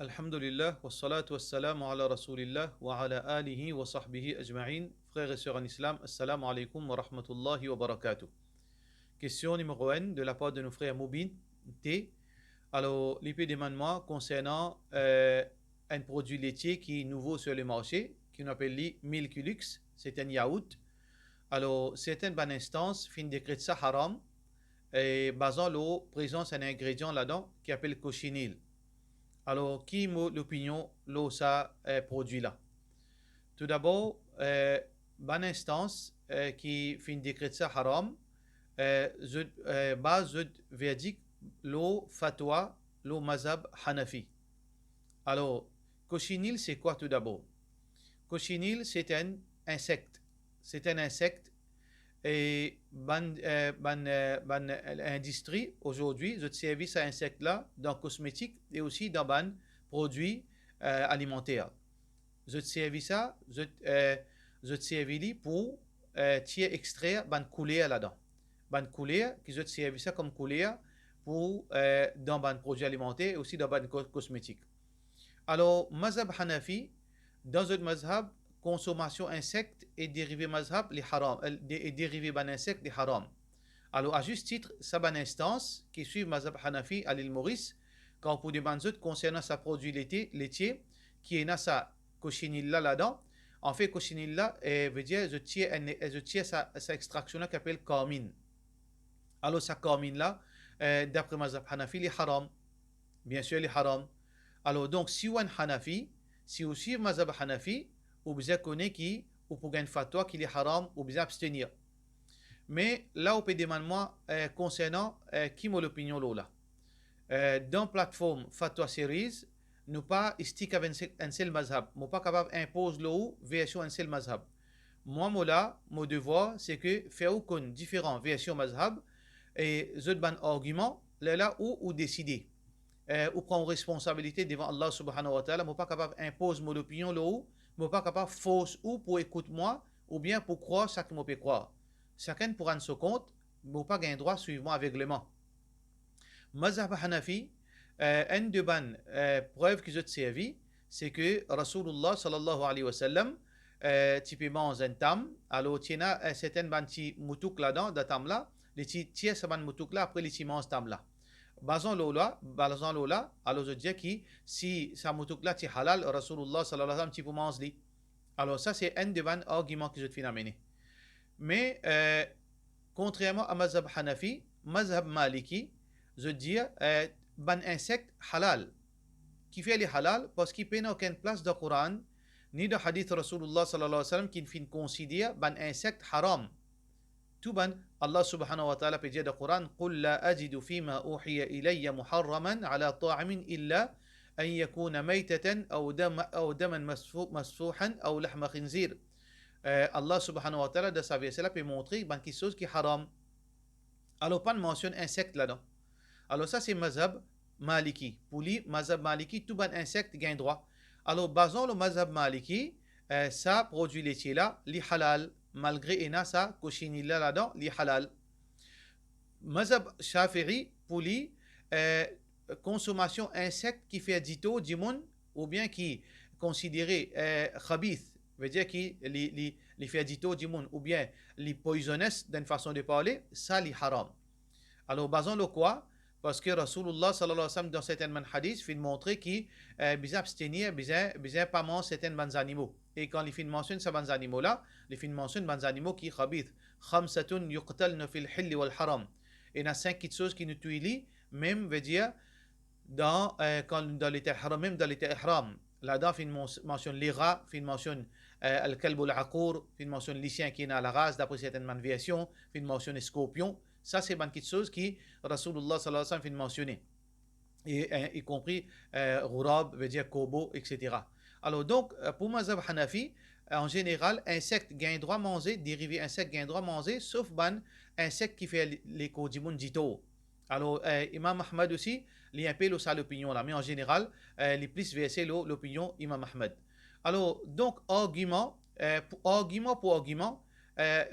Alhamdulillah, wa salatu wa salamu ala rasulillah wa ala alihi wa sahbihi ajma'in. Frères et sœurs en islam, assalamu alaikum wa rahmatullahi wa barakatuh. Question numéro 1 de la part de nos frères Moubin T. Alors, l'IP demande-moi concernant un produit laitier qui est nouveau sur le marché, qui on appelle Milkulux, c'est un yaourt. Alors, certaines bonnes instances fin décret ça haram, et basant l'eau, présence un ingrédient là-dedans qui appelle cochinil. Alors, qui m'a l'opinion, l'eau, ça, produit là? Tout d'abord, bonne instance qui fin décret ça haram, base verdict, l'eau fatwa, l'eau mazhab hanafi. Alors, cochinil, c'est quoi tout d'abord? Cochinil, c'est un insecte. C'est un insecte et l'industrie aujourd'hui, je service à insecte là dans cosmétique et aussi dans ban produits alimentaires. Je service ça, je servis pour tirer extraire ban couleur là-dedans. Ban couleur qui je service ça comme couleur pour dans ban produits alimentaires et aussi dans ban cosmétique. Alors, mazhab Hanafi, dans un mazhab, consommation insectes et dérivés mazhab, les haram, et dérivés ban insectes, les haram. Alors, à juste titre, ça ban instance qui suit mazhab Hanafi à l'île Maurice, quand pour des banzot concernant sa produit laitier, qui est sa cochinilla là-dedans. En fait, cochinilla veut dire, je tire sa extraction là qui s'appelle carmine. Alors, sa carmine là, d'après mazhab Hanafi, les haram. Bien sûr, les haram. Alors, donc, si on Hanafi, si on suit mazhab Hanafi, ou bien connaît qui, ou pour gagner fatwa qu'il est haram, ou bien abstenir. Mais là, on peut demander moi concernant qui m'a l'opinion là. Dans la plateforme Fatwa Series, nous pas stick avec un seul mazhab. Nous pas capable d'imposer l'eau version un seul mazhab. Moi, là, mon devoir, c'est que faire une différentes versions mazhab et je ban argument là où décider. Ou prendre responsabilité devant Allah subhanahu wa ta'ala. Je ne suis pas capable d'imposer mon opinion là où. Je ne suis pas capable de force ou pour écouter moi ou bien pour croire ce que je peux croire. Chacun pour rendre ce compte, je ne pas gagner droit suivant aveuglement. Mazhab Hanafi, une de ban preuve que je te servi, c'est que Rasulullah sallallahu alayhi wa sallam, typiquement un tam, alors il y a certaines ban qui moutouk là-dedans, de tam là, les tiers ce ban moutouk là, après les timans tam là. Basant l'ola, alors je dis que si sa moutouk là, c'est halal, Rasulullah sallallahu alayhi wa sallam, tu peux manger. Alors ça, c'est un des arguments que je te fais amener. Mais, contrairement à Mazhab Hanafi, Mazhab Maliki, je dis, ban insecte halal. Qui fait les halal parce qu'il n'y a aucune place dans le Coran, ni dans le hadith Rasulullah sallallahu alayhi wa sallam qui ne considère ban insecte haram. Tout ban, Allah subhanahu wa ta'ala peut dire dans le Coran, قُلْ لَا أَجِدُ فِيمَا أُوحِيَ إِلَيَّ مُحَرَّمًا عَلَى طَاعِمٍ إِلَّا أَن يَكُونَ مَيْتَةً أَوْ دَمًا مسفوحا أو لحم خنزير. Allah subhanahu wa ta'ala dans sa verset là peut montrer quelque chose qui est haram. Alors pas de mention insecte là-dedans. Alors ça c'est mazhab maliki. Pour lui, mazhab maliki, tout ban insecte gagne droit. Alors basons le mazhab maliki, ça produit laitier là, li halal. Malgré ena ça, cochinilla là-dedans, li halal. Mazhab Shafi'i, pour lui, consommation insecte qui fait dito, dimoun, ou bien qui considéré khabith, veut dire qui les fait dito, dimoun, ou bien les poisonnous d'une façon de parler, ça li haram. Alors, basons le quoi? Parce que Rasulullah sallallahu alayhi wa sallam dans certains hadiths fait montrer qu'il besoin abstenir, besoin pas manger certains bons animaux. Et quand les films mentionnent ces bons animaux là, les films mentionnent bons animaux qui khabith. Khamsatun yuqtalna fil hilli wal haram. Et il y a 5 choses qui nous tuent, même veut dire dans l'état haram, même dans l'état ihram. Là-dedans, il mentionne les rats, il mentionne al-kalb al-aqour, il mentionne les chiens qui sont à la race d'après certaines versions, il mentionne les scorpions. Ça, c'est une petite chose qui Rasulullah sallallahu alayhi wa sallam fait mentionner. Y compris Ghurab, veut dire corbeau, etc. Alors donc, pour Mazhab Hanafi, en général, insectes gagnent droit à manger, dérivés insectes gagnent droit à manger, sauf ban insectes qui fait les kodimoun dito. Alors, Imam Ahmad aussi, il y a un peu l'opinion là, mais en général, les plus versés l'opinion Imam Ahmad. Alors, donc, argument pour argument,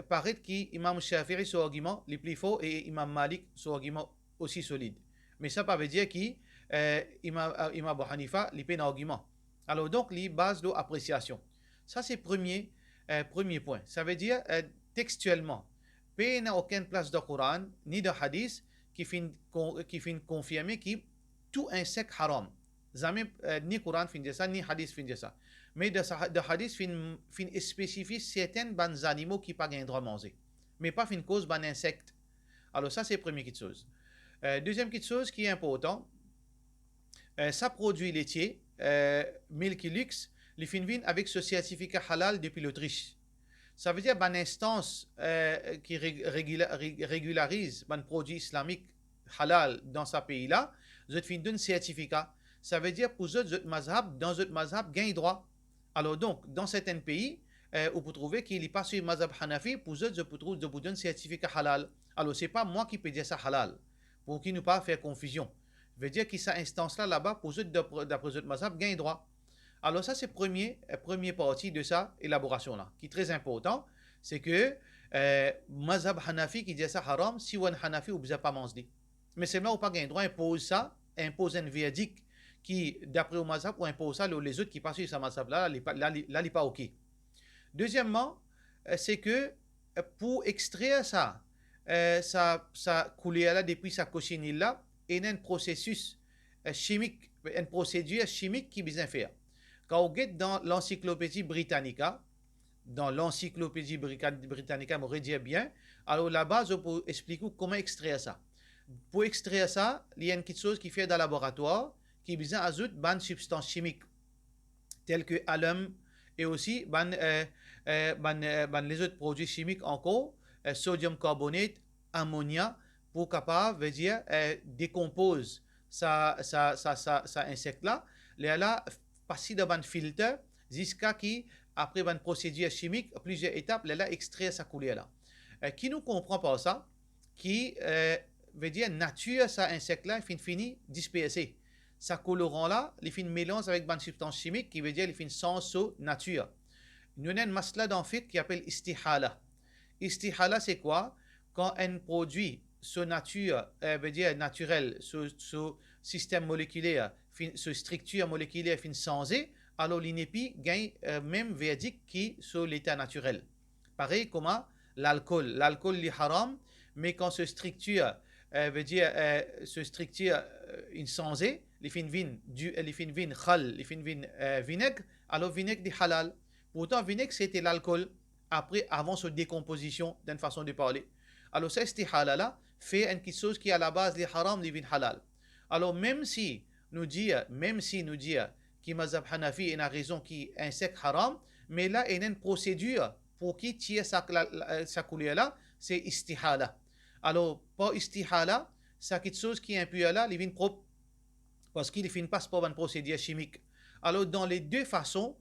paraît qu'Imam Shafi'i, son argument, les plus faux, et Imam Malik, son argument aussi solide. Mais ça ne veut dire que Imam Abu Hanifa, il peine argument. Alors donc, les bases de appréciation. Ça, c'est premier point. Ça veut dire, textuellement, il n'y a aucune place de Coran, ni de hadith, qui finit confirmer que tout insecte haram. Jamais, ni Coran finit ça, ni hadith finit ça. Mais de hadith finit spécifier certains bons animaux qui pas gain droit manger. Mais pas fin cause ban insecte. Alors ça, c'est première petite chose. Deuxième petite chose qui est important, ça produit laitier, Milky Lux, les finvin avec ce certificat halal depuis l'Autriche. Ça veut dire une instance qui régularise un produit islamique halal dans ce pays-là, vous fin d'un certificat. Ça veut dire pour votre mazhab, dans votre mazhab, gain droit. Alors donc, dans certains pays, vous pouvez trouver qu'il n'est pas sur le mazhab Hanafi, pour eux, je peux trouver un certificat halal. Alors, ce n'est pas moi qui peux dire ça halal, pour qu'il ne pas faire confusion. Je veux dire que cette instance-là, là-bas, pour eux, d'après votre mazhab, gagne droit. Alors, ça, c'est première partie de sa élaboration-là, qui est très important. C'est que mazhab Hanafi qui dit ça haram, si on Hanafi, vous ne pouvez pas manger. Mais c'est là où pas gagne droit, impose un verdict qui, d'après le mazhab, ou impose ça, les autres qui passent sur ce mazhab-là, là, il n'est pas OK. Deuxièmement, c'est que pour extraire ça coulée là depuis sa cochenille là, il y a un processus chimique, une procédure chimique qui besoin faire. Quand on regarde dans l'encyclopédie Britannica, on va dire bien, alors là-bas, je peux expliquer comment extraire ça. Pour extraire ça, il y a une petite chose qui fait dans le laboratoire qui besoin d'ajouter une substance chimique telle que alum et aussi les autres produits chimiques encore, sodium carbonate, ammonia, pour capable veut dire décompose ça insecte là, là passer dans un filtre jusqu'à qui après une procédure chimique plusieurs étapes là extraire sa couleur là. Qui nous comprend par ça, qui veut dire nature ça insecte là fini dispersé. Sa colorant là, il fait mélange avec une substance chimique qui veut dire il fait sans nature. Nous avons une masla dans fiqh qui appelle istihala. Istihala, c'est quoi? Quand un produit, sa nature, veut dire naturel, ce système moléculaire, ce structure moléculaire fin changé, alors l'inépi gagne même verdict qui sur l'état naturel. Pareil comme l'alcool. L'alcool est haram, mais quand ce structure, veut dire ce structure changé, les fin vin khal, les fin vin vinaigre, alors vinaigre est halal. Pourtant, vinaigre, c'était l'alcool avant sa décomposition d'une façon de parler. Alors, ça, c'est halal, fait une chose qui, à la base, les haram, les vins halal. Alors, même si nous dit que Mazhab Hanafi a raison qui est insecte haram, mais là, il y a une procédure pour qui tire sa couleur-là, c'est istihala. Alors, pas istihala, c'est quelque chose qui est impur là, les vins propres, parce qu'il ne passe pas par une procédure chimique. Alors, dans les deux façons,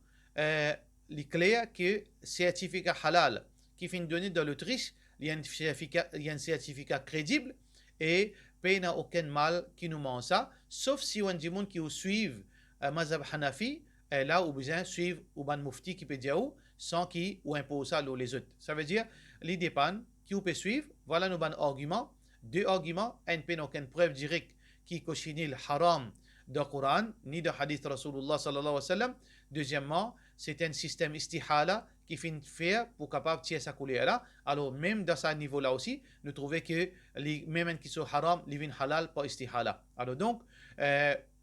il est clair que certificat halal qui finit donné dans l'Autriche, il y a un certificat crédible et il n'y a aucun mal qui nous ment ça, sauf si on a des gens qui suivent Mazhab Hanafi, là où besoin suivre ou ban mufti qui peut dire sans qui ou impose ça les autres. Ça veut dire, les dépend qui peut suivre, voilà nos bons arguments. Deux arguments, un n'a aucune preuve directe qui cochine le haram de Coran, ni de hadith Rasulullah sallallahu alayhi wa sallam. Deuxièmement, c'est un système istihala qui finit faire pour capable tirer sa couleur là. Alors même dans ce niveau là aussi, nous trouvons que les mêmes qui sont haram, les vins halal pas istihala. Alors donc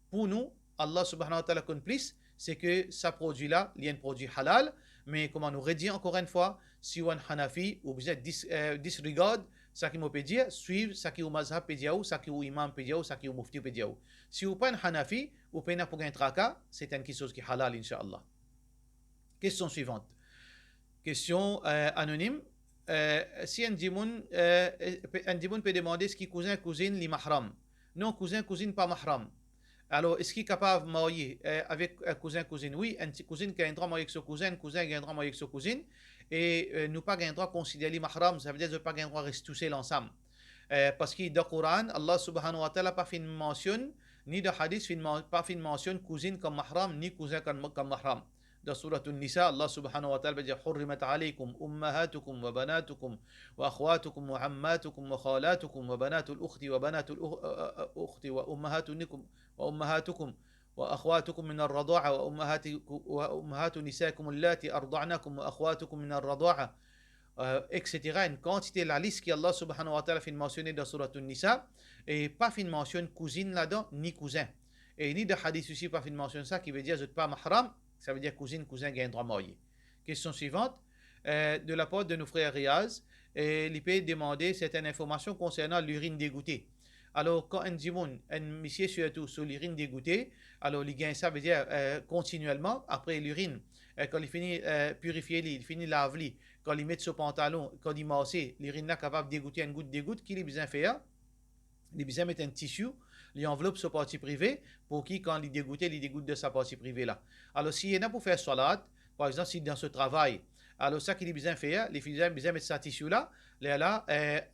pour nous, Allah subhanahu wa ta'ala complice, c'est que ce produit là, il y a un produit halal, mais comme on nous redit encore une fois, si on Hanafi ou vous êtes disregard ça qui peut dire, suivre ce qui est au mazhab peut dire, ce qui est au imam peut dire, ce qui est au mufti peut dire. Si vous n'êtes pas Hanafi, vous pouvez pas pour un tracas, c'est une chose qui est halal, inshallah. Question suivante. Question anonyme. Si un dimoun peut demander ce qui est cousin, cousine, li mahram. Non, cousin, cousine, pas mahram. Alors, est-ce qu'il est capable de marier avec un cousin, cousine? Oui, un cousine qui a un droit de marier avec son cousin qui a un droit de marier avec son cousine. Et nous pas un droit de considérer mahram, ça veut dire que nous pas un droit de rester tous l'ensemble. Parce que dans le Coran, Allah subhanahu wa ta'ala pas fait une mention, ni dans le hadith, pas fait une mention cousine comme mahram, ni cousin comme mahram. Dans Surah An-Nisa, Allah subhanahu wa ta'ala dit حرمت عليكم أمهاتكم وبناتكم وأخواتكم وعماتكم وخالاتكم وبنات الأخت وبنات الأخت وأمهاتكم وأخواتكم من الرضاعة وأمهات نسائكم اللاتي أرضعنكم وأخواتكم من الرضاعة etc. Une quantité, la liste qu'Allah subhanahu wa ta'ala fait mentionner dans Surah An-Nisa, et pas fait mentionne cousine là-dedans, ni cousin. Et ni de hadith aussi, pas fait mentionne ça, qui veut dire, vous n'êtes pas mahram, ça veut dire cousine, cousin, qui a un droit marié. Question suivante, de la part de nos frères Riaz, il peut demander certaines informations concernant l'urine dégoûtée. Alors, quand un djimoun, un monsieur surtout sur l'urine dégoûtée, alors, il gagne ça veut dire continuellement, après l'urine, quand il finit purifier, il finit laver, quand il met sur pantalon, quand il masse, l'urine est capable de dégoûter une goutte de goutte, qu'il est besoin de faire. Il est besoin de mettre un tissu, il enveloppe sa partie privée, pour qu'il, quand il dégoûte de sa partie privée là. Alors, s'il y en a pour faire salat, par exemple, si dans ce travail, alors ça qu'il est besoin de faire, les filles besoin de mettre sa tissu là,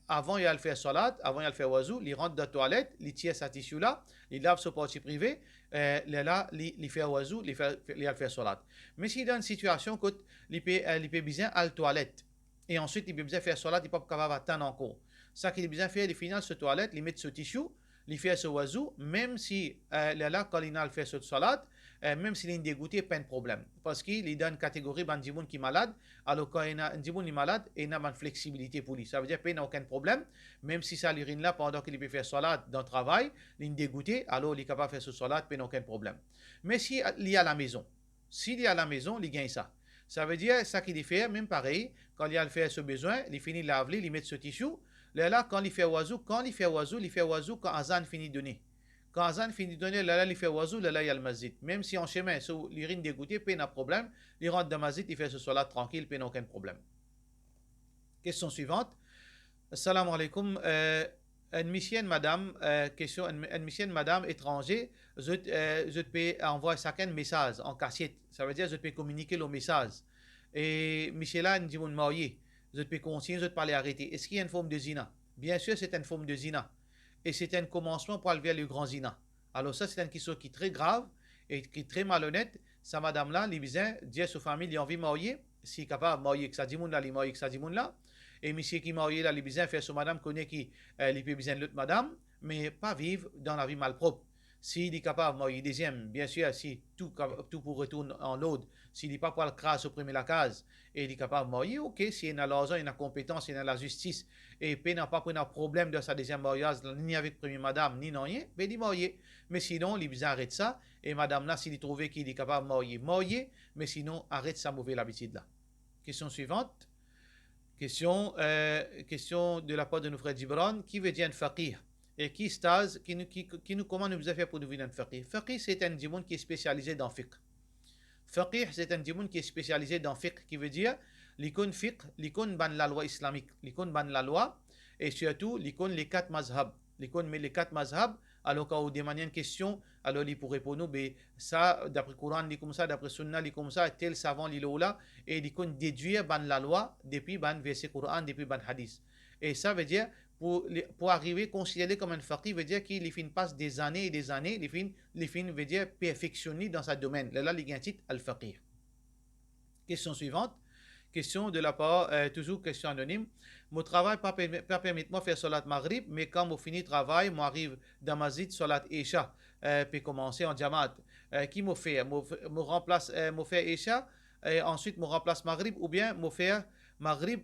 avant il a le faire salat, avant il a le faire wazou, il rentre dans la toilette, il tire sa tissu là, il lave sa partie privée, il fait wazou, il a le faire salat. Mais s'il est dans une situation où il peut besoin à la toilette, et ensuite il peut besoin de faire salat, il n'est pas capable d'attendre encore. Ça qu'il est besoin de faire, il finit ce toilette, il met ce tissu, il fait ce wazou, même si quand il a fait ce salat, même s'il est dégoûté, pas de problème. Parce qu'il est dans une catégorie d'un djimoun qui est malade, alors quand un djimoun est malade, il a une flexibilité pour lui. Ça veut dire qu'il n'a aucun problème, même si ça l'urine là, pendant qu'il peut faire salat dans le travail, il est dégoûté, alors il est capable de faire ce salat, il n'a aucun problème. Mais s'il est à la maison, il gagne ça. Ça veut dire, ça qu'il fait, même pareil, quand il a fait ce besoin, il finit de laver, il met ce tissu, là, quand il fait wazou, il fait wazou quand Azan finit de donner. Quand Azan finit de donner, là, il fait wazou, là, il y a le masjid. Même si en chemin, l'urine dégoûtée, pas de problème, il rentre dans le masjid, il fait ce salat tranquille, pas aucun problème. Question suivante. Assalamu alaikum. Une mission madame, question, une mission madame étranger, je peux envoyer chacun message en cassette. Ça veut dire je peux communiquer le message. Et Michel là, dit mon marié, je peux continuer, je peux pas les arrêter. Est-ce qu'il y a une forme de zina? Bien sûr, c'est une forme de zina. Et c'est un commencement pour aller vers le grand zina. Alors ça, c'est une question qui est très grave et qui est très malhonnête. Sa madame là, il besoin dire à sa famille, il a envie de marier, s'il est capable de marier avec sa dimoun là, il marier avec sa dimoun là. Et monsieur qui est marié là, il a besoin de faire sa madame connaît qui, il peut besoin de l'autre madame, mais pas vivre dans la vie malpropre. S'il est capable de marier deuxième, bien sûr, si tout pour retourner en l'autre, s'il n'est pas pour le crasse supprimer la case, et il est capable de marier, ok, s'il a l'argent, il a la compétence, il a la justice, et il n'a pas pris un problème de sa deuxième mariage, ni avec première madame, ni rien, mais il est marié. Mais sinon, il est besoin d'arrêter ça, et madame là, s'il trouve qu'il est capable de marier, mais sinon, arrête sa mauvaise habitude là. Question suivante. Question de la part de nos frères Gibran, qui veut dire un faqih? Et qui stage, comment nous a fait pour devenir un faqih? Faqih, c'est un djimoun qui est spécialisé dans fiqh. Faqih, c'est un djimoun qui est spécialisé dans fiqh, qui veut dire l'icône fiqh, l'icône ban la loi islamique, l'icône ban la loi, et surtout l'icône les quatre mazhab. L'icône met les quatre mazhab, alors quand on demande une question, alors il pourrait répondre, mais ça, d'après le Coran, il comme ça, d'après Sunna, il comme ça, tel savant, il est là, et l'icône déduire ban la loi depuis ban verset Coran, depuis ban hadith. Et ça veut dire, pour arriver considéré comme un faqih, veut dire qu'il passe des années et des années, il veut dire perfectionner dans sa domaine. Là, il y a un titre, al-faqih. Question suivante. Question de la part, toujours question anonyme. Mon travail pas permet-moi de faire salat maghrib, mais quand je finis le travail, je arrive dans ma zid, salat isha, puis commencer en jamaat. Qui m'a fait? Je remplace, je fais isha, et ensuite je remplace maghrib, ou bien je fais maghrib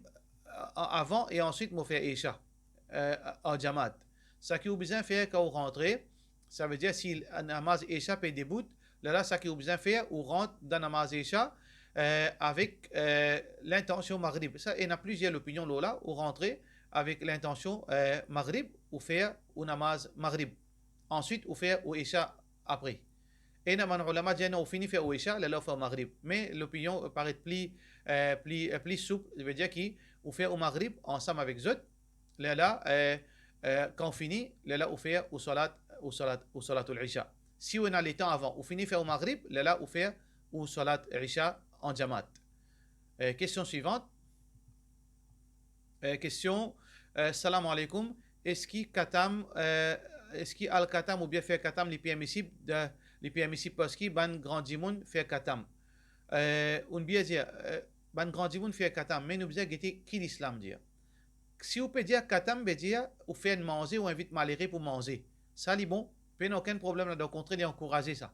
avant et ensuite je fais isha en jamaat. Ce qui est besoin de faire quand vous rentrez, ça veut dire si un namaz isha peut débuter, là, ce qui est besoin de faire, vous rentre dans namaz isha, avec l'intention maghrib. Ça, il y a plusieurs opinions là, ou rentrer avec l'intention maghrib, ou faire ou namaz maghrib. Ensuite, ou faire ou isha après. Et il y a des ulama qui disent fini faire ou isha, là, faire maghrib. Mais l'opinion paraît plus souple, ça veut dire qu'on fait au maghrib ensemble avec zot. Là, quand on finit, là, on fait au salat ou isha. Si on a le temps avant, on finit faire au maghrib, là, on fait au salat isha en jamaat. Question suivante. Question. Salam alaikum. Est-ce qu'il al-katam ou bien faire katam les permissibles parce qu'il ban grand dimoun faire katam? on bien dire, ban grand dimoun fait katam, mais nous bien guetter qui l'islam dit. Si vous pouvez dire katam, veut dire, ou fait manger ou invite maléré pour manger. Ça, c'est bon, pas aucun problème là, de contraire, d'encourager ça.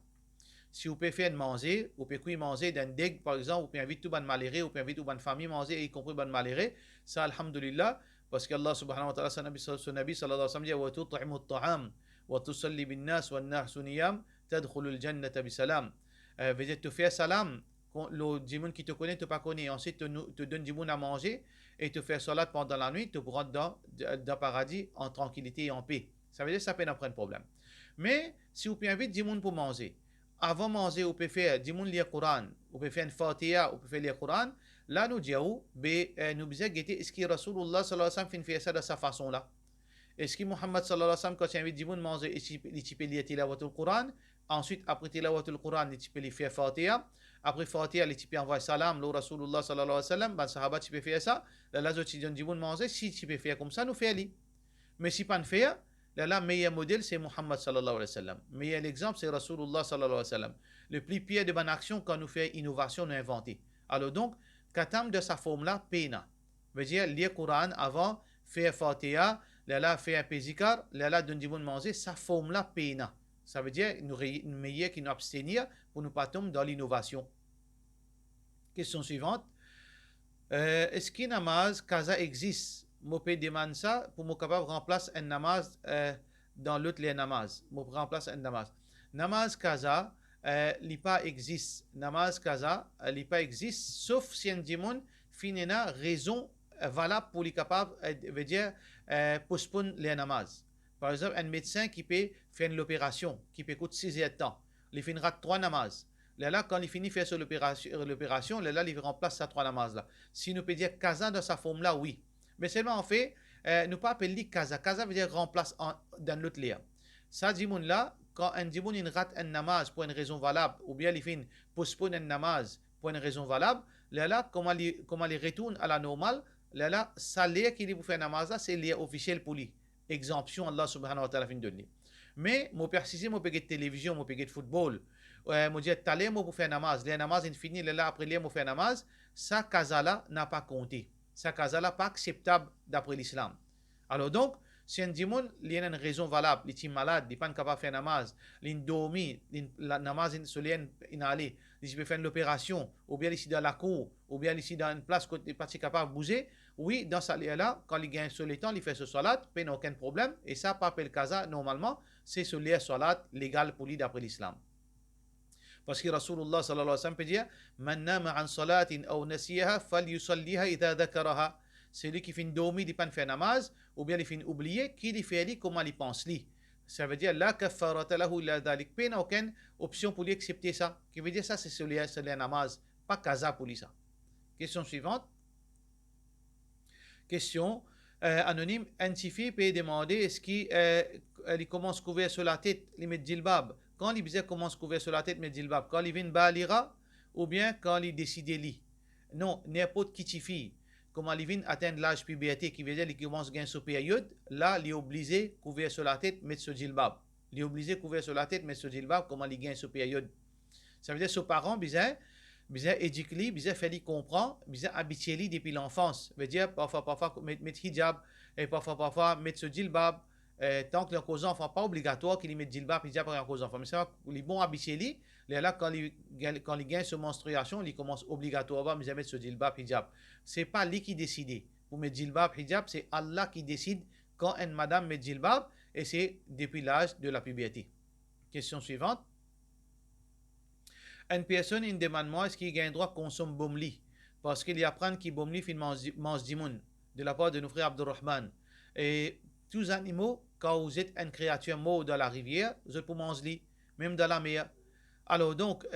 Si vous pouvez faire manger, vous pouvez manger d'un deg, par exemple, vous pouvez inviter tout ban maléré, vous pouvez inviter toute bonne famille manger, y compris ban maléré. Ça, alhamdulillah, parce qu'Allah subhanahu wa ta'ala, son nabi sallallahu alayhi wa sallam dit, wa tut'imu at-ta'am, wa tusalli bin nas, wa an-nas niyam, tadkhulu al-jannata bi salam. Veut dire, tu fais salam, le djimoun qui te connaît, te pas connaît, ensuite te donne djimoun à manger, et te faire salat pendant la nuit, te prendre dans le paradis en tranquillité et en paix. Ça veut dire que ça peut pas un problème. Mais si vous pouvez inviter djimoun pour manger, avant manger, vous pouvez faire djimoun lire Coran, vous pouvez faire une fatiha, vous pouvez faire lire Coran, là nous disons, nous disons, est-ce que Rasulullah sallallahu alayhi wa sallam fait ça de sa façon là? Est-ce que Muhammad sallallahu alayhi wa sallam, quand il invite djimoun manger, il peut lire tilawatul Coran, ensuite après tilawatul Coran, il peut faire fatiha, après Fatiha, les types envoient salam, le Rasulullah sallallahu alayhi wa sallam, ben sahaba tu peux faire ça, là tu donnes du bon manger, si tu peux faire comme ça, nous faisons. Mais si pas ne faire, là meilleur modèle c'est Muhammad sallallahu alayhi wa sallam. Meilleur exemple c'est Rasulullah sallallahu alayhi wa sallam. Le plus pire de bonne action quand nous faisons innovation, nous inventer. Alors donc, katam de sa forme là, pena. Veut dire lire Coran avant, faire Fatiha, là faire un pézikar, là donne du bon manger, sa forme là, pena. Ça veut dire nous meilleur qui nous abstenir pour ne pas tomber dans l'innovation. Question suivante. Est-ce qu'un namaz kaza existe? Je peux demander ça pour me capable remplacer un namaz dans l'autre les namaz. Je remplace un namaz. Namaz kaza pas existe. Namaz kaza pas existe sauf si un dimon finena raison valable pour les capables veut dire postpone les namaz. Par exemple, un médecin qui peut faire l'opération, qui peut coûter 6 heures de temps, il finira 3 namaz. Là, quand il finit de faire l'opération, là, il remplace sa 3 namaz là. Si nous peut dire kaza dans sa forme là, oui. Mais seulement en fait, nous pas appeler kaza. Kaza veut dire remplace dans l'autre lien. Ça, dimoun là, quand un dimoun il rate un namaz pour une raison valable, ou bien il finit postpone un namaz pour une raison valable, là, comment il retourne à la normale, là, ça l'air qu'il pour faire un namaz là, c'est l'air officiel pour lui. Exemption Allah subhanahu wa ta'ala fin donner. Mais moi préciser moi de télévision, moi de football, moi dire talé moi pour faire namaz, les namaz infini là après les moi faire namaz, ça kazala n'a pas compté. Ça kazala pas acceptable d'après l'islam. Alors donc si un dimon il a une raison valable, il est malade, il n'est pas capable de faire namaz, il est dormi, la namaz il solien inhalé, il peut faire l'opération, ou bien ici dans la cour, ou bien ici dans une place où il n'est pas capable de bouger. Oui, dans ce lieu-là, quand il gagne sur le temps, il fait ce salat, il n'a aucun problème. Et ça, pas le kaza, normalement, c'est ce lieu salat légal pour lui d'après l'islam. Parce que Rasulullah sallallahu alayhi wa sallam peut dire Man nama an salatin ou nasiyaha fal yusalliha idha dhakaraha. C'est lui qui finit dormir, il ne fait namaz, ou bien il finit oublier, qui il fait comment il pense lui. Ça veut dire la kafarata lahu illa dhalik. Il n'a aucune option pour lui accepter ça. Qui veut dire ça, c'est ce lieu namaz, pas kaza pour lui ça. Question suivante. Question anonyme. Un fille peut demander est-ce qu'il commence à couvrir sur la tête, il met djilbab. Quand il commence à couvrir sur la tête, il met djilbab. Quand il vient balira ou bien quand il décide de lire. Non, n'importe qui fille. Comme il vient atteindre l'âge puberté, qui veut dire qu'il commence à gagner sur période, là, il est obligé de couvrir sur la tête, mettre ce djilbab. Il est obligé de couvrir sur la tête, mettre ce djilbab, comment il gagne sur période. Ça veut dire que ses parents, bizarre éduquer, bizarre faire comprendre, bizarre habituer depuis l'enfance. Veut dire parfois mettre hijab et parfois mettre ce djilbab. Tant que les enfants pas obligatoire qu'ils mettent djilbab hijab pour les enfants. Mais c'est les bons habitués là quand ils gagnent sur menstruation, ils commencent obligatoirement à mettre ce djilbab hijab. C'est pas lui qui décide. Pour mettre djilbab hijab, c'est Allah qui décide quand une madame met djilbab et c'est depuis l'âge de la puberté. Question suivante. Une personne il demande moi est-ce qu'il a un droit de consommer bomli parce qu'il y a apprend qu'il bomli fin mange dimoun de la part de nos frères Abdurrahman et tous les animaux quand vous êtes une créature morte dans la rivière vous êtes pour manger même dans la mer alors donc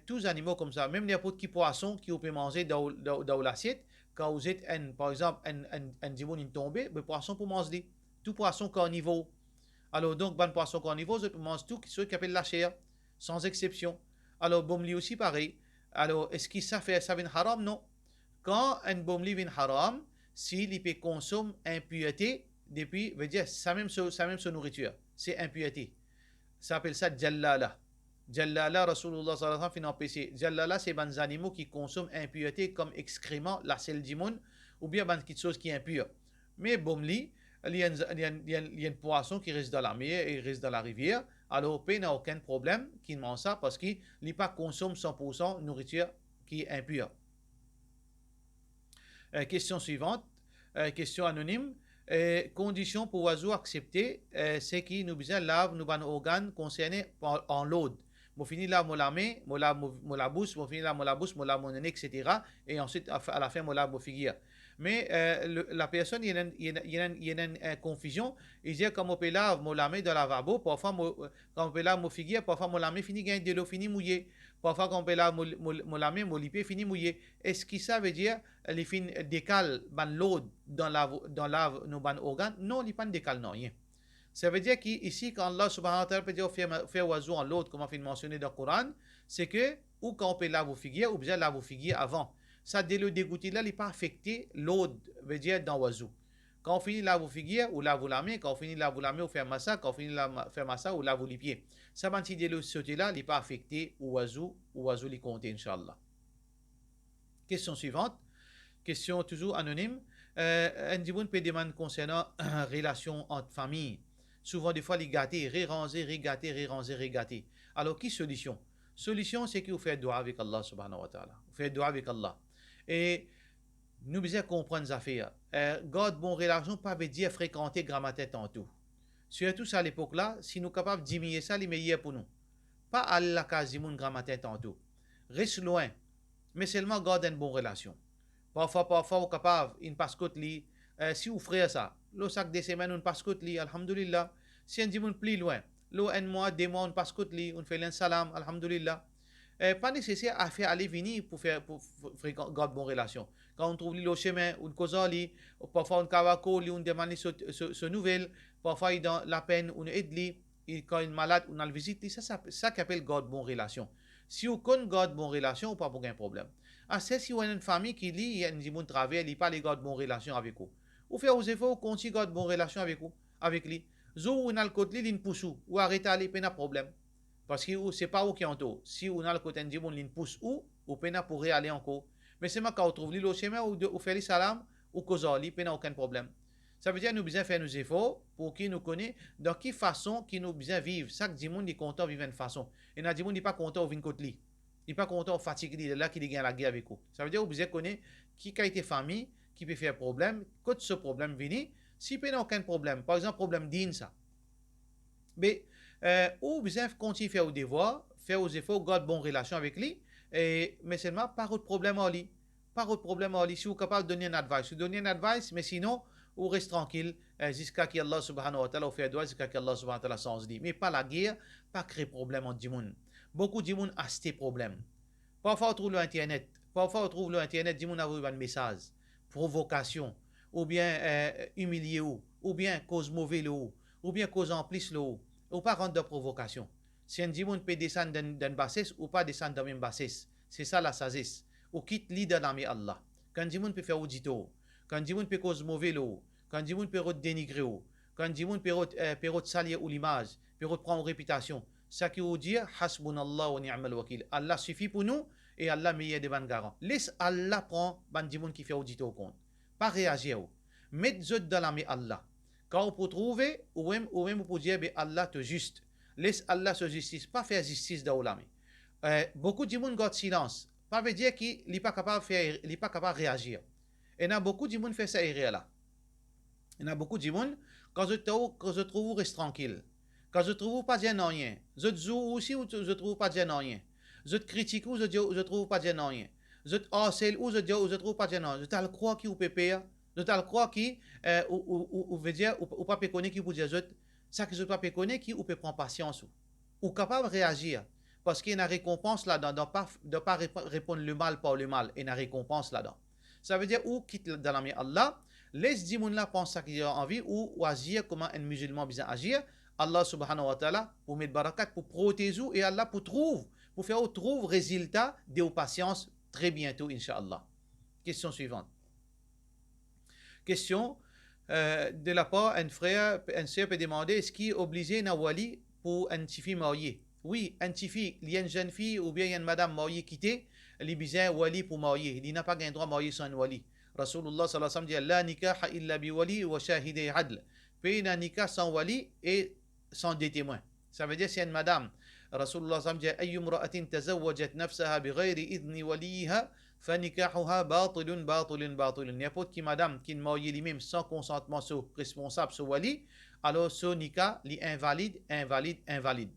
tous les animaux comme ça même n'importe qui poisson qui vous peut manger dans l'assiette quand vous êtes par exemple un dimoun tombé le poisson pour manger tout poisson carnivore alors donc bon poisson carnivore vous mangez tout ce qui appelle la chair sans exception. Alors, bomli aussi pareil. Alors, est-ce qu'il ça vient haram? Non. Quand un bomli vient haram, s'il peut consommer impureté, depuis, veut dire, ça même sa nourriture. C'est impureté. Ça s'appelle ça jallala. Jallala Rasulullah sallallahu alaihi wasallam empêché. Jallala c'est des animaux qui consomment impureté comme excrément, la selle du monde, ou bien quelque chose qui est impur. Mais bon, il y a un poisson qui reste dans la mer et reste dans la rivière. Alors, il n'a aucun problème qu'il mange ça parce qu'il n'a pas consomme 100% nourriture qui est impure. Question suivante. Question anonyme. Condition pour oiseau accepter, c'est qu'il nous besoin lave nos organes concernés en l'eau. Moi fini là mon la main, moi la bouche, moi fini là mon la bouche, moi la mon nez, etc. Et ensuite à la fin moi la mon figure. Mais la personne il y a une confusion. Il dit comme on peut laver mon la main dans le lavabo, parfois quand on peut laver mon figure, parfois mon la main fini gagne de l'eau fini mouillé. Parfois quand on peut laver mon la main, mon lipé fini mouillé. Est-ce que ça veut dire les fin décale ban l'eau dans la nos ban organes? Non, il pas décale non rien. Ça veut dire qu'ici, quand Allah subhanahu wa ta'ala peut dire faire oiseau en l'autre, comme on fait mentionner dans le Coran, c'est que, ou quand on peut laver vos figuiers, ou bien laver vos figuiers avant. Ça, dès le dégoûté là, il n'est pas affecté l'eau, veut dire dans l'oiseau. Quand on finit laver vos figuiers, ou lave la main, quand on finit laver la main, ou faire massa, quand on finit faire massa, ou lave les pieds. Ça, si dès le côté là, il n'est pas affecté au oiseau, il compte, Inch'Allah. Question suivante. Question toujours anonyme. Un dimoun peut demander concernant relation entre famille. Souvent, des fois, les gâter, ré-ranger, ré-gâter. Alors, qui solution? Solution, c'est qu'il faut faire dua avec Allah subhanahu wa ta'ala. Faire dua avec Allah. Et nous devons comprendre les affaires. God, bon relation, pas veut dire fréquenter grammaire tantôt. Surtout à l'époque là, si nous sommes capables de diminuer ça, les meilleurs pour nous. Pas aller la case du monde grammaire tantôt. Reste loin. Mais seulement garde une bonne relation. Parfois, on est capable, une pascote li. Si vous ferez ça, le sac de semaine, une pascote li, alhamdulillah. Si on dit plus loin, un mois, 2 mois, une pascote li, on fait un salam, alhamdulillah. Pas nécessaire à faire aller venir pour garder bonne relation. Quand on trouve le chemin, on cause li, parfois on kawako li, on demande ce nouvelle, parfois il dans la peine, on aide li, quand il est malade, on a le visite, c'est ça qui appelle garder bonne relation. Si on connaît garde bonne relation, on pas aucun problème. C'est si on a une famille qui lit, il y a une travail, il pas les garde bonne relation avec vous. Ou faire aux efforts, continue garde bonne relation avec vous, avec lui. Zo on a le côté li, pousse ou arrête aller, pas de problème. Parce que c'est pas où qui en tout. Si on a le côté de mon pousse ou peine pour aller encore. Mais c'est moi quand on trouve le chemin ou faire les salam ou causali, peine aucun problème. Ça veut dire que nous besoin faire nos efforts pour qu'il nous connaisse dans quelle façon qu'il nous besoin vivre. Chaque monde est content de vivre une façon. Et n'a monde n'est pas content de vivre côté li. Il n'est pas content de fatiguer, il est là qu'il gagne la guerre avec vous. Ça veut dire que vous besoin connaître qui a été famille, qui peut faire problème, quand ce problème vient, si peine aucun problème. Par exemple, problème d'in ça. Mais ou besoin continuer à faire aux devoirs, faire aux efforts, garder bonne relation avec lui, mais seulement pas de problème à lui. Pas de problème à lui. Si vous êtes capable de donner un advice, vous donnez un advice, mais sinon, vous restez tranquille jusqu'à ce qu'Allah subhanahu wa ta'ala vous fait droit, jusqu'à ce qu'Allah subhanahu wa ta'ala s'en dit. Mais pas la guerre, pas créer problème entre les gens. Beaucoup de gens ont ces problèmes. Parfois, on trouve l'Internet. Parfois, on trouve l'Internet, les gens ont un message, provocation, ou bien humilier, ou bien cause mauvais, ou bien cause en plus, ou pas rendre de provocation. Si un dimanche peut descendre d'une bassesse ou pas descendre dans une bassesse, c'est ça la sagesse. Ou quitte l'idée d'ami Allah. Quand un dimanche peut faire audito, quand un dimanche peut cause mauvais l'eau, quand un dimanche peut dénigrer, quand un dimanche peut salir ou l'image, peut prendre une réputation. Ça qui veut dire, hasbunallah wa ni'mal wakil. Allah suffit pour nous et Allah meilleur des bons garants. Laisse Allah prendre un dimanche qui fait audito au compte. Pas réagir. Mettez-vous dans l'ami Allah. Quand on peut trouver, ou même on peut dire, Allah te juste. Laisse Allah se justice, pas faire justice dans l'ami. Beaucoup de gens gardent silence. Pas veut dire qu'il n'est pas capable de réagir. Et il y a beaucoup de gens qui font ça erreur là. Il y a beaucoup de gens, quand je trouve, reste tranquille. Quand je trouve pas dire rien. Je joue aussi ou je trouve pas dire rien. Je critique ou je trouve pas dire rien. Je harcèle ou je trouve pas dire rien. Je te crois qui ou pépère. Je te crois qui ou veut dire ou pas connaître qui pour dire ça que je pas connaître qui ou peut prendre patience ou capable de réagir parce qu'il y a une récompense là dedans de pas répondre le mal par le mal et une récompense là dedans. Ça veut dire ou quitte dans la main Allah, laisse des gens là penser qu'il a envie ou agir comme un musulman bien agir. Allah subhanahu wa ta'ala pour mettre barakat pour protéger et Allah pour faire trouver résultat de patience très bientôt inshallah. Question suivante. Question de la part un frère, un sœur peut demander est-ce qu'il est obligé na wali pour un tifi marié oui, une fille, il y a une jeune fille ou bien il y a une madame mariée quittée, elle a besoin wali pour marier. Il n'a pas un droit de marier sans un wali. Rasulullah sallallahu alayhi wa sallam dit la nikaha illa bi wali wa shahidei adl. Puis un nikah sans wali et sans des témoins. Ça veut dire si une madame, Rasulullah sallallahu alayhi wa sallam dit ayyumra'atin tazawwajat nafsaha bi ghayri idni waliha فنكاحها باطل باطل باطل. N'importe qui madame qui ne marie lui-même sans consentement sur responsable sur wali, alors ce nikah est invalide, invalide, invalide.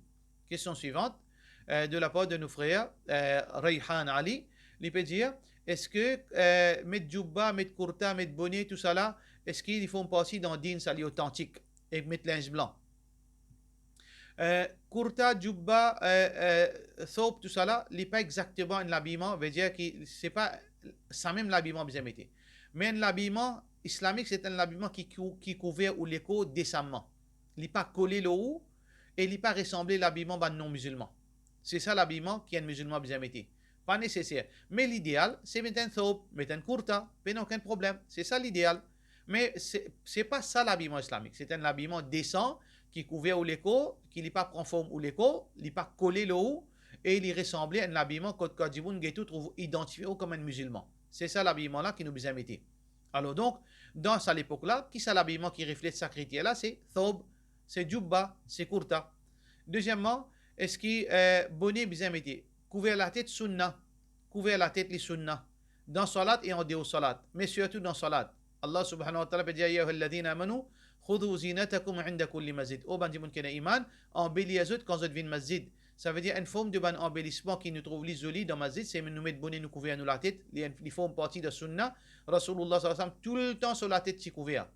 Question suivante, de la part de nos frères, Rayhan Ali, il peut dire, est-ce que mettre djubba, mettre kurta, mettre bonnet, tout ça là, est-ce qu'ils font partie d'un din sali authentique et mettre linge blanc? Kurta, djubba, thob, tout ça là, n'est pas exactement un habillement, veut dire que c'est pas ça même l'habillement bien été. Mais un habillement islamique, c'est un habillement qui couvert ou l'écho décemment. Il n'est pas collé le haut et il n'est pas ressemblé l'habillement d'un non-musulman. C'est ça l'habillement qui est un musulman bien été. Pas nécessaire. Mais l'idéal, c'est mettre un thob, mettre un kurta, mais aucun problème. C'est ça l'idéal. Mais c'est pas ça l'habillement islamique. C'est un habillement décent qui est couvert ou l'écho, qui n'est pas conforme ou l'écho, il n'est pas collé le haut et il ressemblait à un habillement que Kadjiboun Gaitou trouve identifié comme un musulman. C'est ça l'habillement là qui nous bien été. Alors donc, dans cette époque-là, qui c'est l'habillement qui reflète ce critère-là? C'est thob, c'est djubba, c'est kurta. Deuxièmement, est-ce que bonnet bien été? Couvert la tête sunna, couvert la tête les sunna, dans salat et en dehors salat, mais surtout dans salat. Allah subhanahu wa ta'ala peut dire ya ayyuhalladhina amanu khudhu zinatakum 'inda kulli masjid. Oh bandi moun kena iman, embellissez quand vous êtes vin masjid. Ça veut dire une forme de ban embellissement qui nous trouve l'isolé dans masjid, c'est nous mettre bonnet nous couvrir nous la tête, les formes partie de sunna. Rasulullah sallallahu alayhi wa sallam tout le temps sur la tête s'y couvert.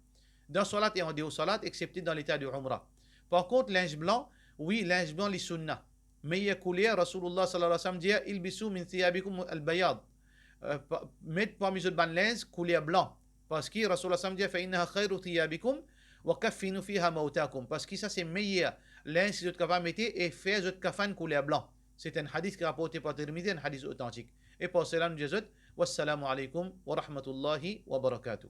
Dans salat et en dehors salat, excepté dans l'état de umrah. Par contre, linge blanc, oui, linge blanc les sunna. Mais il y a coulé, Rasulullah sallallahu alayhi wa sallam dit ilbisu min thiyabikum al-bayad. Mettre parmi les ban linge couleur blanc. Parce que Rasulullah sallallahu alayhi wa sallam dit fa innaha khayru thiyabikum wa kaffinu fiha mautakum. Parce que ça c'est meilleur. Linge si vous êtes mettre et faire votre kafan couleur blanc. C'est un hadith qui est rapporté par Tirmidhi, un hadith authentique. Et pour cela nous disons wassalamu alaikum wa rahmatullahi wa barakatuh.